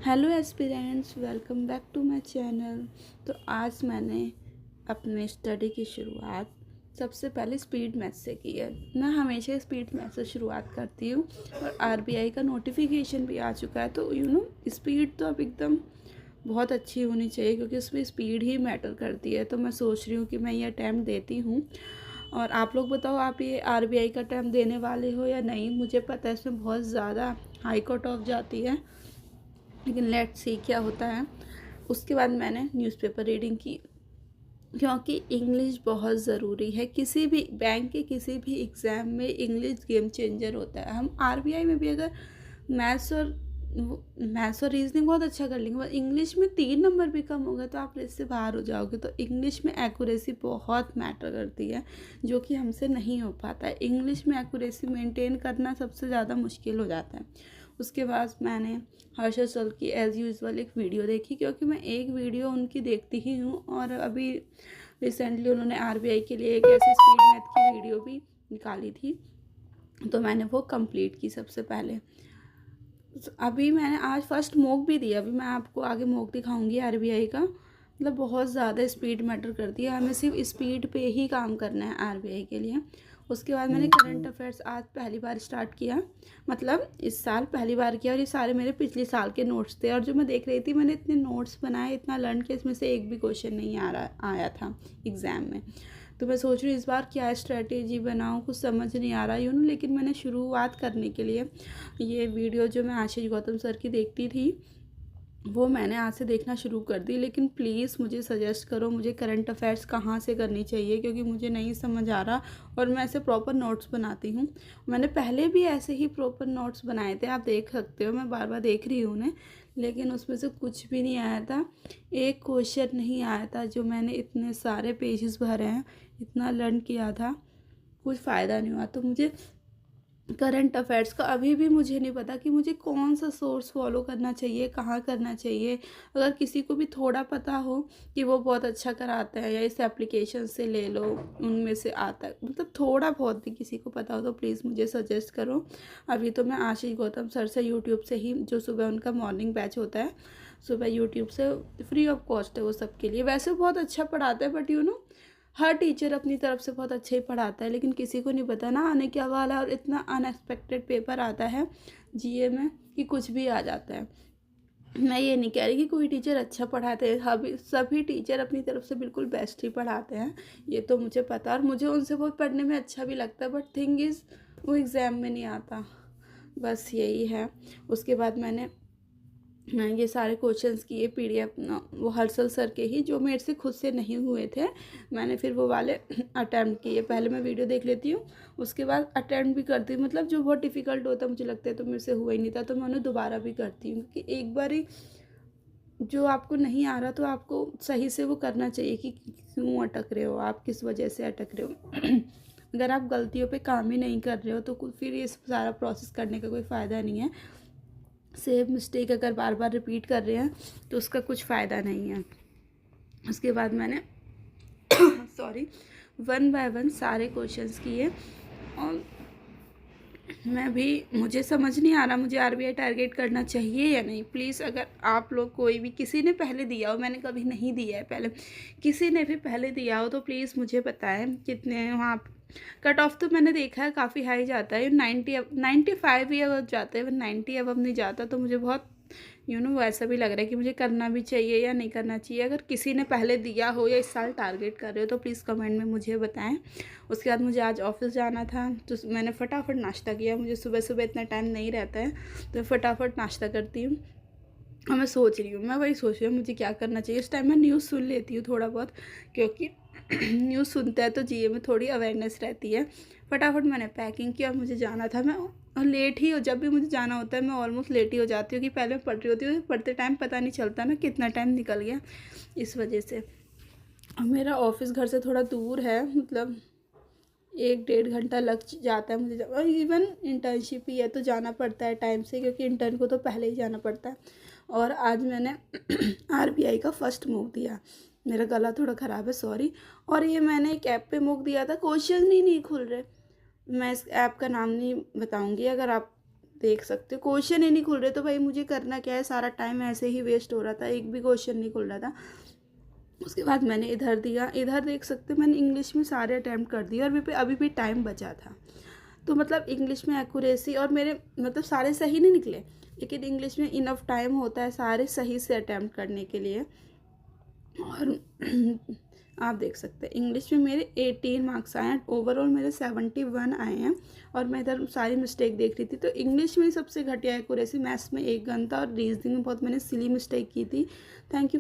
Hello aspirants, welcome back to my channel. तो आज मैंने अपने स्टडी की शुरुआत सबसे पहले स्पीड मैथ से की है। मैं हमेशा स्पीड मैथ से शुरुआत करती हूँ और आरबीआई का नोटिफिकेशन भी आ चुका है, तो स्पीड तो अब एकदम बहुत अच्छी होनी चाहिए क्योंकि उसमें स्पीड ही मैटर करती है। तो मैं सोच रही हूँ कि मैं ये अटैम्प्ट देती हूँ। और आप लोग बताओ, आप ये आरबीआई का अटैम्प्ट देने वाले हो या नहीं। मुझे पता है इसमें बहुत ज़्यादा हाई कट ऑफ जाती है, लेकिन लेट्स सी क्या होता है। उसके बाद मैंने न्यूज़पेपर रीडिंग की क्योंकि इंग्लिश बहुत ज़रूरी है। किसी भी बैंक के किसी भी एग्ज़ाम में इंग्लिश गेम चेंजर होता है। हम आरबीआई में भी अगर मैथ्स और रीजनिंग बहुत अच्छा कर लेंगे, पर इंग्लिश में 3 नंबर भी कम हो गए तो आप लिस्ट से बाहर हो जाओगे। तो इंग्लिश में एक्यूरेसी बहुत मैटर करती है, जो कि हमसे नहीं हो पाता है। इंग्लिश में एक्यूरेसी मेंटेन करना सबसे ज़्यादा मुश्किल हो जाता है। उसके बाद मैंने हर्षद सर की एज़ यूज़ुअल एक वीडियो देखी, क्योंकि मैं एक वीडियो उनकी देखती ही हूँ। और अभी रिसेंटली उन्होंने आरबीआई के लिए एक ऐसी स्पीड मैथ की वीडियो भी निकाली थी, तो मैंने वो कंप्लीट की सबसे पहले। अभी मैंने आज फर्स्ट मॉक भी दिया। अभी मैं आपको आगे मॉक दिखाऊंगी आरबीआई का। मतलब बहुत ज़्यादा स्पीड मैटर करती है, हमें सिर्फ स्पीड पे ही काम करना है आरबीआई के लिए। उसके बाद मैंने करंट अफेयर्स आज पहली बार स्टार्ट किया, मतलब इस साल पहली बार किया। और ये सारे मेरे पिछले साल के नोट्स थे, और जो मैं देख रही थी मैंने इतने नोट्स बनाए, इतना लर्न किया, इसमें से एक भी क्वेश्चन नहीं आया था एग्ज़ाम में। तो मैं सोच रही हूँ इस बार क्या स्ट्रेटेजी बनाऊँ, कुछ समझ नहीं आ रहा लेकिन मैंने शुरुआत करने के लिए ये वीडियो जो मैं आशीष गौतम सर की देखती थी वो मैंने आज से देखना शुरू कर दी। लेकिन प्लीज़ मुझे सजेस्ट करो, मुझे करंट अफेयर्स कहाँ से करनी चाहिए, क्योंकि मुझे नहीं समझ आ रहा। और मैं ऐसे प्रॉपर नोट्स बनाती हूँ, मैंने पहले भी ऐसे ही प्रॉपर नोट्स बनाए थे, आप देख सकते हो, मैं बार बार देख रही हूँ उन्हें। लेकिन उसमें से कुछ भी नहीं आया था, एक क्वेश्चन नहीं आया था। जो मैंने इतने सारे पेजेस भरे हैं, इतना लर्न किया था, कुछ फ़ायदा नहीं हुआ। तो मुझे करंट अफेयर्स का अभी भी मुझे नहीं पता कि मुझे कौन सा सोर्स फॉलो करना चाहिए, कहाँ करना चाहिए। अगर किसी को भी थोड़ा पता हो कि वो बहुत अच्छा कराता है या इस एप्लीकेशन से ले लो, उनमें से आता है, मतलब थोड़ा बहुत भी किसी को पता हो तो प्लीज़ मुझे सजेस्ट करो। अभी तो मैं आशीष गौतम सर से यूट्यूब से ही, जो सुबह उनका मॉर्निंग बैच होता है, सुबह यूट्यूब से फ्री ऑफ कॉस्ट है वो सबके लिए। वैसे बहुत अच्छा पढ़ाता है, बट हर टीचर अपनी तरफ से बहुत अच्छे ही पढ़ाता है, लेकिन किसी को नहीं पता ना आने क्या वाला है। और इतना अनएक्सपेक्टेड पेपर आता है जीए में कि कुछ भी आ जाता है। मैं ये नहीं कह रही कि कोई टीचर अच्छा पढ़ाते हैं, सभी टीचर अपनी तरफ से बिल्कुल बेस्ट ही पढ़ाते हैं, ये तो मुझे पता है। और मुझे उनसे बहुत पढ़ने में अच्छा भी लगता है, बट थिंग इज़ वो एग्ज़ाम में नहीं आता, बस यही है। उसके बाद मैंने ये सारे क्वेश्चंस किए पीडीएफ, वो हर्षल सर के ही, जो मेरे से खुद से नहीं हुए थे। मैंने फिर वो वाले अटैम्प्ट किए। पहले मैं वीडियो देख लेती हूँ, उसके बाद अटैम्प्ट भी करती हूँ। मतलब जो बहुत डिफ़िकल्ट होता है मुझे लगता है तो मेरे से हुआ ही नहीं था, तो मैं उन्हें दोबारा भी करती हूँ, क्योंकि एक बार ही जो आपको नहीं आ रहा तो आपको सही से वो करना चाहिए कि क्यों अटक रहे हो आप, किस वजह से अटक रहे हो। अगर आप गलतियों पे काम ही नहीं कर रहे हो तो फिर ये सारा प्रोसेस करने का कोई फ़ायदा नहीं है। सेम मिस्टेक अगर बार बार रिपीट कर रहे हैं तो उसका कुछ फ़ायदा नहीं है। उसके बाद मैंने सॉरी, 1 बाय 1 सारे क्वेश्चंस किए। और मैं भी, मुझे समझ नहीं आ रहा मुझे आरबीआई टारगेट करना चाहिए या नहीं। प्लीज़ अगर आप लोग कोई भी, किसी ने पहले दिया हो, मैंने कभी नहीं दिया है पहले, किसी ने भी पहले दिया हो तो प्लीज़ मुझे बताएं कितने वहाँ कट ऑफ। तो मैंने देखा है काफ़ी हाई जाता है, 95 ही अब जाता है, 90 अब नहीं जाता। तो मुझे बहुत वैसा भी लग रहा है कि मुझे करना भी चाहिए या नहीं करना चाहिए। अगर किसी ने पहले दिया हो या इस साल टारगेट कर रहे हो तो प्लीज़ कमेंट में मुझे बताएं। उसके बाद मुझे आज ऑफिस जाना था, तो मैंने फटाफट नाश्ता किया। मुझे सुबह सुबह इतना टाइम नहीं रहता है, तो फटाफट नाश्ता करती हूँ। और मैं सोच रही हूँ, मैं वही सोच रही हूँ मुझे क्या करना चाहिए। इस टाइम मैं न्यूज़ सुन लेती हूँ थोड़ा बहुत, क्योंकि न्यूज़ सुनते हैं तो जीए में थोड़ी अवेयरनेस रहती है। फटाफट मैंने पैकिंग किया, मुझे जाना था। मैं लेट ही हो, जब भी मुझे जाना होता है मैं ऑलमोस्ट लेट ही हो जाती हूँ, कि पहले मैं पढ़ रही होती हूँ, पढ़ते टाइम पता नहीं चलता ना कितना टाइम निकल गया, इस वजह से। और मेरा ऑफिस घर से थोड़ा दूर है, मतलब 1-1.5 घंटा लग जाता है मुझे। और इवन इंटर्नशिप ही है तो जाना पड़ता है टाइम से, क्योंकि इंटर्न को तो पहले ही जाना पड़ता है। और आज मैंने आरबीआई का फर्स्ट मॉक दिया। मेरा गला थोड़ा ख़राब है, सॉरी। और ये मैंने एक ऐप पे मॉक दिया था, क्वेश्चन ही नहीं खुल रहे। मैं इस ऐप का नाम नहीं बताऊंगी, अगर आप देख सकते हो क्वेश्चन ही नहीं खुल रहे, तो भाई मुझे करना क्या है, सारा टाइम ऐसे ही वेस्ट हो रहा था, एक भी क्वेश्चन नहीं खुल रहा था। उसके बाद मैंने इधर दिया, इधर देख सकते हो मैंने इंग्लिश में सारे अटैम्प्ट कर दिए और अभी भी टाइम बचा था। तो मतलब इंग्लिश में एक्यूरेसी और मेरे मतलब सारे सही नहीं निकले, लेकिन इंग्लिश में इनफ टाइम होता है सारे सही से अटैम्प्ट करने के लिए। और आप देख सकते हैं इंग्लिश में मेरे 18 मार्क्स आए हैं, ओवरऑल मेरे 71 आए हैं। और मैं इधर सारी मिस्टेक देख रही थी, तो इंग्लिश में सबसे घटिया एक्यूरेसी, मैथ्स में 1 गन था और रीजनिंग में बहुत मैंने सिली मिस्टेक की थी। Thank you.